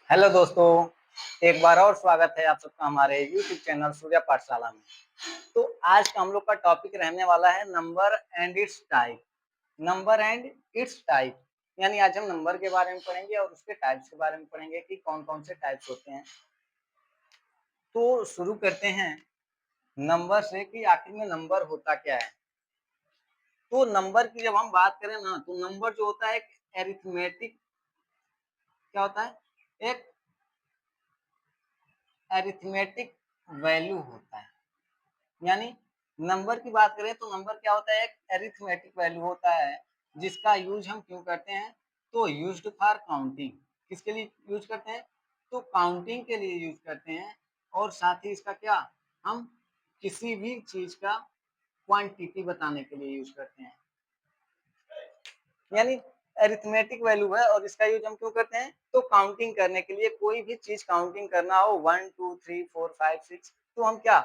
Hello दोस्तों, एक बार और स्वागत है आप सबका हमारे यूट्यूब चैनल सूर्या पाठशाला में। तो आज का हम लोग का टॉपिक रहने वाला है number and it's type. Number and it's type यानी आज हम नंबर के बारे में पढ़ेंगे और उसके टाइप्स के बारे में पढ़ेंगे कि कौन-कौन से टाइप्स होते हैं। तो शुरू करते हैं नंबर से कि आखिर में नंबर होता क्या है। तो नंबर की जब हम बात करें ना तो नंबर जो होता है एक अरिथमेटिक क्या होता है? एक अरिथमेटिक वैल्यू होता है। यानी नंबर की बात करें तो नंबर क्या होता है? एक अरिथमेटिक वैल्यू होता है जिसका यूज हम क्यों करते हैं? तो यूज्ड फॉर काउंटिंग। किसके लिए यूज करते हैं? तो काउंटिंग के लिए यूज करते हैं। और साथ ही इसका क्या, हम किसी भी चीज का क्वांटिटी बताने के लिए यूज करते हैं। यानी अरिथमेटिक वैल्यू है और इसका यूज हम क्यों करते हैं? तो काउंटिंग करने के लिए, कोई भी चीज काउंटिंग करना हो 1 2 3 4 5 6 तो हम क्या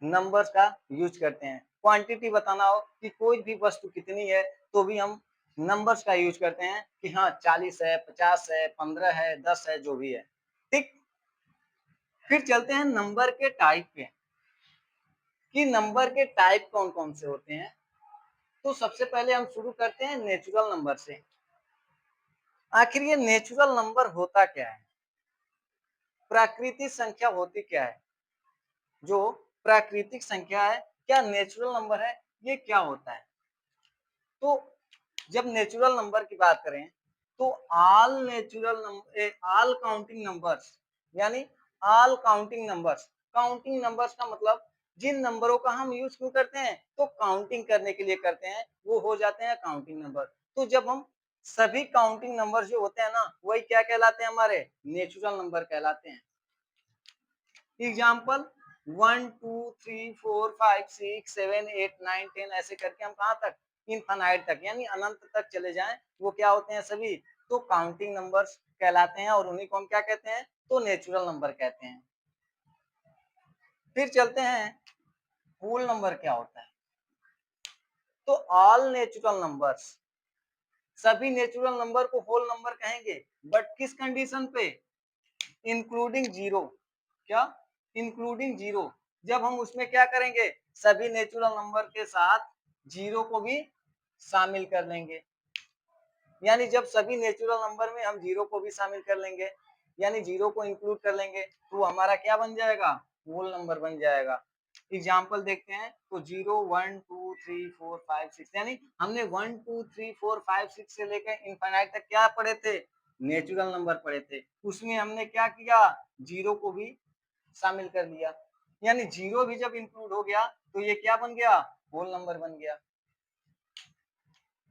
नंबर्स का यूज करते हैं। क्वांटिटी बताना हो कि कोई भी वस्तु कितनी है तो भी हम नंबर्स का यूज करते हैं कि हाँ 40 है, 50 है, 15 है, 10 है, जो भी है। ठीक। फिर चलते हैं नंबर के टाइप पे कि नंबर के टाइप कौन कौन से होते हैं। तो सबसे पहले हम शुरू करते हैं नेचुरल नंबर से। आखिर ये नेचुरल नंबर होता क्या है? प्राकृतिक संख्या होती क्या है? जो प्राकृतिक संख्या है, क्या नेचुरल नंबर है? ये क्या होता है? तो जब नेचुरल नंबर की बात करें तो ऑल काउंटिंग नंबर्स यानी all counting numbers. Counting numbers का मतलब जिन नंबरों का हम यूज क्यों करते हैं? तो काउंटिंग करने के लिए करते हैं, वो हो जाते हैं काउंटिंग नंबर। तो जब हम सभी काउंटिंग नंबर जो होते हैं ना वही क्या कहलाते हैं? हमारे नेचुरल नंबर कहलाते हैं। एग्जाम्पल 1 2 3 4 5 6 7 8 9 10 ऐसे करके हम कहाँ तक? इनफाइनाइट तक यानी अनंत तक चले जाएं, वो क्या होते हैं? सभी तो काउंटिंग नंबर्स कहलाते हैं और उन्हीं को हम क्या कहते हैं? तो नेचुरल नंबर कहते हैं। फिर चलते हैं होल नंबर क्या होता है। तो ऑल नेचुरल नंबर्स, सभी नेचुरल नंबर को होल नंबर कहेंगे, बट किस कंडीशन पे? Including zero. क्या? Including zero. जब हम उसमें क्या करेंगे? सभी नेचुरल नंबर के साथ जीरो को भी शामिल कर लेंगे। यानी जब सभी नेचुरल नंबर में हम जीरो को भी शामिल कर लेंगे यानी जीरो को इंक्लूड कर लेंगे तो हमारा क्या बन जाएगा? होल नंबर बन जाएगा। एग्जाम्पल देखते हैं तो 0 1 2 3 4 5 6 यानी हमने 1 2 3 4 5 6 से लेकर इनफाइनाइट तक क्या पढ़े थे? नेचुरल नंबर पढ़े थे। उसमें हमने क्या किया? जीरो को भी शामिल कर लिया। यानी जीरो भी जब इंक्लूड हो गया तो ये क्या बन गया? होल नंबर बन गया।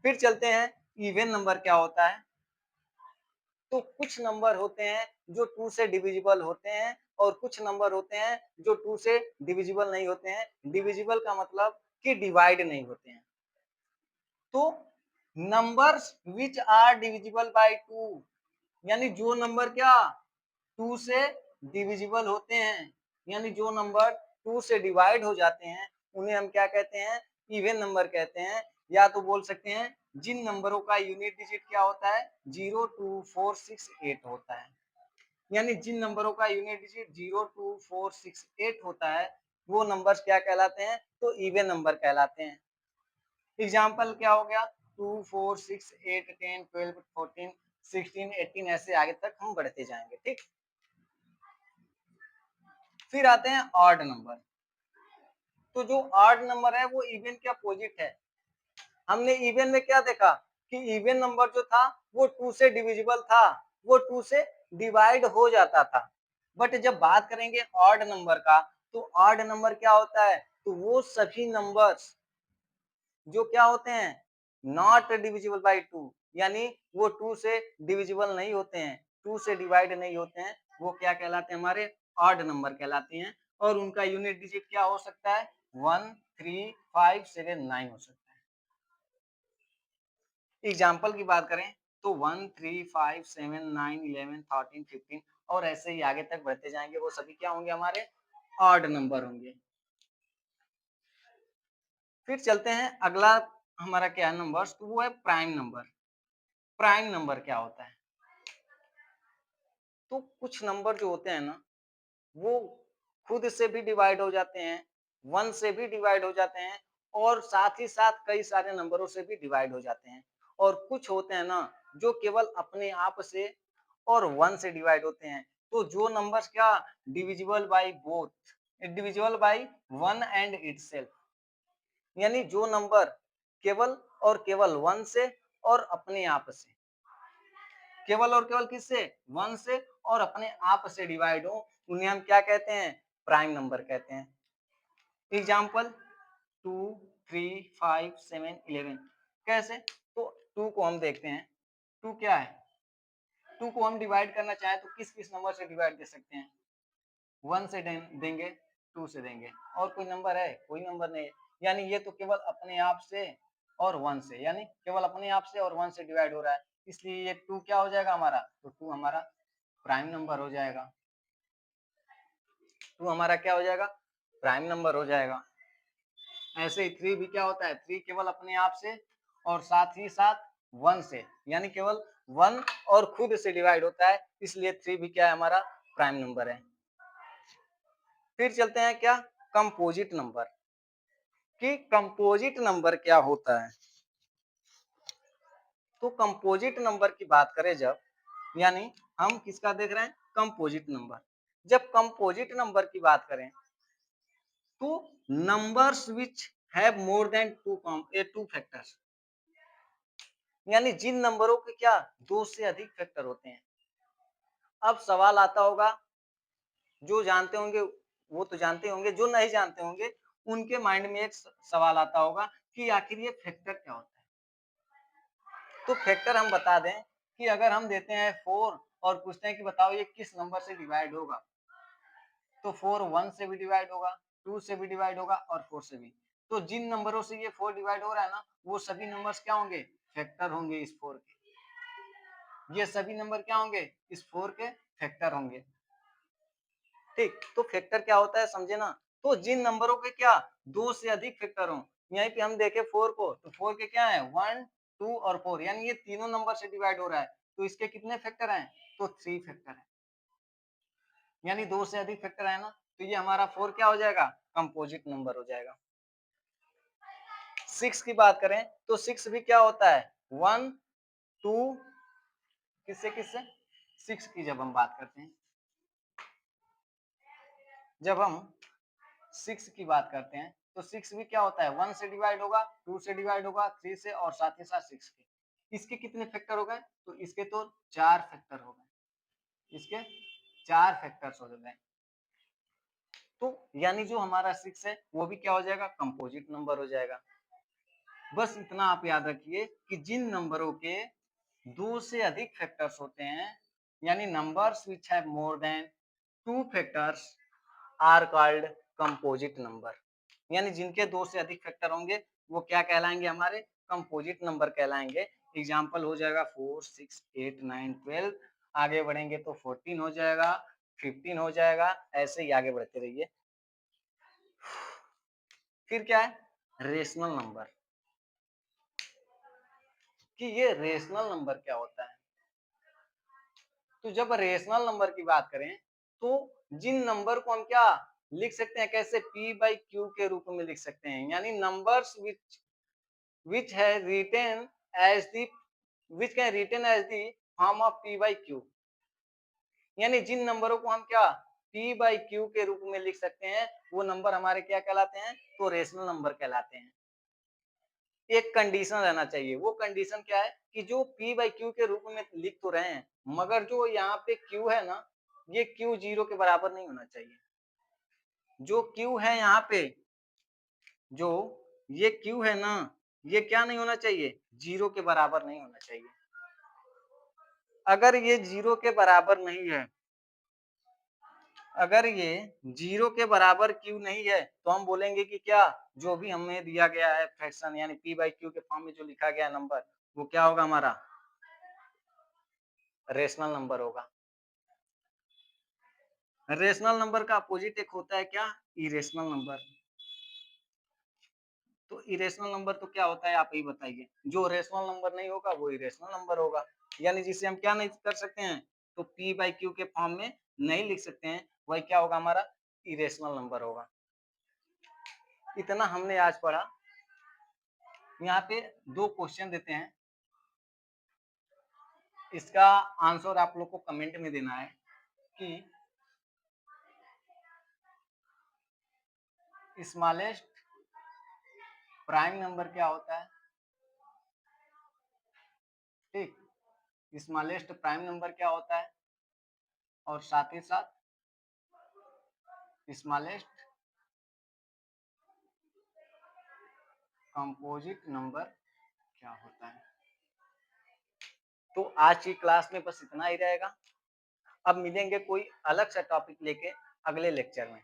फिर चलते हैं इवन नंबर क्या होता है। तो कुछ नंबर होते हैं जो 2 से डिविजिबल होते हैं और कुछ नंबर होते हैं जो 2 से डिविजिबल नहीं होते हैं। डिविजिबल का मतलब कि डिवाइड नहीं होते हैं। तो numbers which are divisible by 2 यानी जो नंबर क्या 2 से डिविजिबल होते हैं, यानी जो नंबर 2 से डिवाइड हो जाते हैं उन्हें हम क्या कहते हैं? इवन नंबर कहते हैं। या तो बोल सकते हैं जिन नंबरों का यूनिट डिजिट क्या होता है? 0 2 4 6 8 होता है। यानी जिन नंबरों का यूनिट डिजिट 0 2 4 6 8 होता है वो नंबर्स क्या कहलाते हैं? तो इवन नंबर कहलाते हैं। एग्जाम्पल क्या हो गया? 2 4 6 8 10 12 14 16 18 ऐसे आगे तक हम बढ़ते जाएंगे। ठीक। फिर आते हैं ऑड नंबर। तो जो ऑड नंबर है वो इवन के अपोजिट है। हमने इवन में क्या देखा कि इवन नंबर जो था वो 2 से डिविजिबल था, वो 2 से डिवाइड हो जाता था। बट जब बात करेंगे ऑड नंबर का तो ऑड नंबर क्या होता है? तो वो सभी नंबर्स जो क्या होते हैं? नॉट डिविजिबल बाय 2 यानी वो 2 से डिविजिबल नहीं होते हैं, 2 से डिवाइड नहीं होते हैं, वो क्या कहलाते हैं? हमारे ऑड नंबर कहलाते हैं। और उनका यूनिट डिजिट क्या हो सकता है? 1 3 5 7 9 हो सकता है। एग्जाम्पल की बात करें तो 1 3 5 7 9 11 13 15 और ऐसे ही आगे तक बढ़ते जाएंगे, वो सभी क्या होंगे? हमारे ऑड नंबर होंगे। फिर चलते हैं अगला हमारा क्या है नंबर, तो वो है प्राइम नंबर। प्राइम नंबर क्या होता है? तो कुछ नंबर जो होते हैं ना, वो खुद से भी डिवाइड हो जाते हैं, 1 से भी डिवाइड हो जाते हैं और साथ ही साथ कई सारे नंबरों से भी डिवाइड हो जाते हैं। और कुछ होते हैं ना, जो केवल अपने आप से और 1 से डिवाइड होते हैं। तो जो नंबर्स क्या divisible by both, divisible by 1 and itself, यानी जो नंबर केवल और केवल 1 से और अपने आप से, केवल और केवल किससे 1 से और अपने आप से डिवाइड हो, उन्हें हम क्या कहते हैं, प्राइम नंबर कहते हैं। एग्जाम्पल 2, 3, 5, 7, 11 कैसे, तो 2 को हम देखते हैं, 2 क्या है, 2 को हम डिवाइड करना चाहें तो किस किस नंबर से डिवाइड दे सकते हैं, 1 से देंगे, 2 से देंगे, और कोई नंबर है, कोई नंबर नहीं है। यानी ये तो केवल अपने आप से और 1 से, यानी केवल अपने आप से और 1 से डिवाइड हो रहा है, इसलिए ये 2 क्या हो जाएगा हमारा, तो 2 हमारा प्राइम नंबर हो जाएगा। 2 हमारा क्या हो जाएगा, प्राइम नंबर हो जाएगा। ऐसे ही 3 भी क्या होता है, 3 केवल अपने आप से और साथ ही साथ 1 से, यानी केवल 1 और खुद से डिवाइड होता है, इसलिए 3 भी क्या है, हमारा प्राइम नंबर है। फिर चलते हैं क्या, कंपोजिट नंबर, कि कंपोजिट नंबर क्या होता है। तो कंपोजिट नंबर की बात करें जब, यानी हम किसका देख रहे हैं, कंपोजिट नंबर। जब कंपोजिट नंबर की बात करें तो numbers which have more then two factors, यानी जिन नंबरों के क्या 2 से अधिक फैक्टर होते हैं। अब सवाल आता होगा, जो जानते होंगे वो तो जानते होंगे, जो नहीं जानते होंगे उनके माइंड में एक सवाल आता होगा कि आखिर ये फैक्टर क्या होता है। तो फैक्टर हम बता दें कि अगर हम देते हैं 4 और पूछते हैं कि बताओ ये किस नंबर से डिवाइड होगा, तो 4 1 से भी डिवाइड होगा, 2 से भी डिवाइड होगा और 4 से भी। तो जिन नंबरों से ये 4 डिवाइड हो रहा है ना, वो सभी नंबर्स क्या होंगे, फैक्टर होंगे इस 4 के। ये सभी नंबर क्या होंगे, इस 4 के फैक्टर होंगे। ठीक, तो फैक्टर क्या होता है समझे ना, तो जिन नंबरों के क्या 2 से अधिक फैक्टर हो, यहीं पे हम देखें 4 को, तो 4 के क्या है 1, 2 और 4, यानी ये तीनों नंबर से डिवाइड हो रहा है, तो इसके कितने फैक्टर हैं, तो 3 फैक्टर है, यानी 2 से अधिक फैक्टर है ना, तो ये हमारा 4 क्या हो जाएगा, कंपोजिट नंबर हो जाएगा। 6 की बात करें तो 6 भी क्या होता है 1, 2, किससे किससे, 6 की जब हम बात करते हैं, जब हम 6 की बात करते हैं तो 6 भी क्या होता है 1 से डिवाइड होगा, 2 से डिवाइड होगा, 3 से और साथ ही साथ 6 के। इसके कितने फैक्टर हो गए, तो इसके तो 4 फैक्टर हो गए, इसके 4 फैक्टर्स हो गए। तो यानी जो हमारा 6 है वो भी क्या हो जाएगा, कंपोजिट नंबर हो जाएगा। बस इतना आप याद रखिए कि जिन नंबरों के 2 से अधिक फैक्टर्स होते हैं, यानी numbers which have more than 2 factors are called composite number, यानी जिनके 2 से अधिक फैक्टर होंगे वो क्या कहलाएंगे, हमारे कंपोजिट नंबर कहलाएंगे। एग्जाम्पल हो जाएगा 4, 6, 8, 9, 12, आगे बढ़ेंगे तो 14 हो जाएगा, 15 हो जाएगा, ऐसे ही आगे बढ़ते रहिए। फिर क्या है रेशनल नंबर, कि ये रेशनल नंबर क्या होता है। तो जब रेशनल नंबर की बात करें तो जिन नंबर को हम क्या लिख सकते हैं, कैसे p बाई क्यू के रूप में लिख सकते हैं, यानी नंबर्स which है written as the which can written as the form of p by q, यानी जिन नंबरों को हम क्या p बाई क्यू के रूप में लिख सकते हैं वो नंबर हमारे क्या कहलाते हैं, तो रेशनल नंबर कहलाते हैं। एक कंडीशन रहना चाहिए, वो कंडीशन क्या है कि जो p बाई क्यू के रूप में लिख तो रहे हैं, मगर जो यहाँ पे q है ना, ये q 0 के बराबर नहीं होना चाहिए। जो q है यहाँ पे, जो ये q है ना, ये क्या नहीं होना चाहिए, 0 के बराबर नहीं होना चाहिए। अगर ये 0 के बराबर नहीं है, अगर ये 0 के बराबर q नहीं है, तो हम बोलेंगे कि क्या जो भी हमें दिया गया है फ्रैक्शन, यानी p बाई क्यू के फॉर्म में जो लिखा गया नंबर, वो क्या होगा, हमारा रेशनल नंबर होगा। रेशनल नंबर का अपोजिट एक होता है क्या, इरेशनल नंबर। तो इरेशनल नंबर तो क्या होता है आप ही बताइए, जो रेशनल नंबर नहीं होगा वो इरेशनल नंबर होगा, यानी जिसे हम क्या नहीं कर सकते हैं, तो p बाई क्यू के फॉर्म में नहीं लिख सकते हैं, वही क्या होगा हमारा इरेशनल नंबर होगा। इतना हमने आज पढ़ा। यहाँ पे 2 क्वेश्चन देते हैं, इसका आंसर आप लोग को कमेंट में देना है कि स्मॉलेस्ट प्राइम नंबर क्या होता है। ठीक, स्मॉलेस्ट प्राइम नंबर क्या होता है और साथ ही साथ स्मॉलेस्ट कंपोजिट नंबर क्या होता है। तो आज की क्लास में बस इतना ही रहेगा। अब मिलेंगे कोई अलग सा टॉपिक लेके अगले लेक्चर में।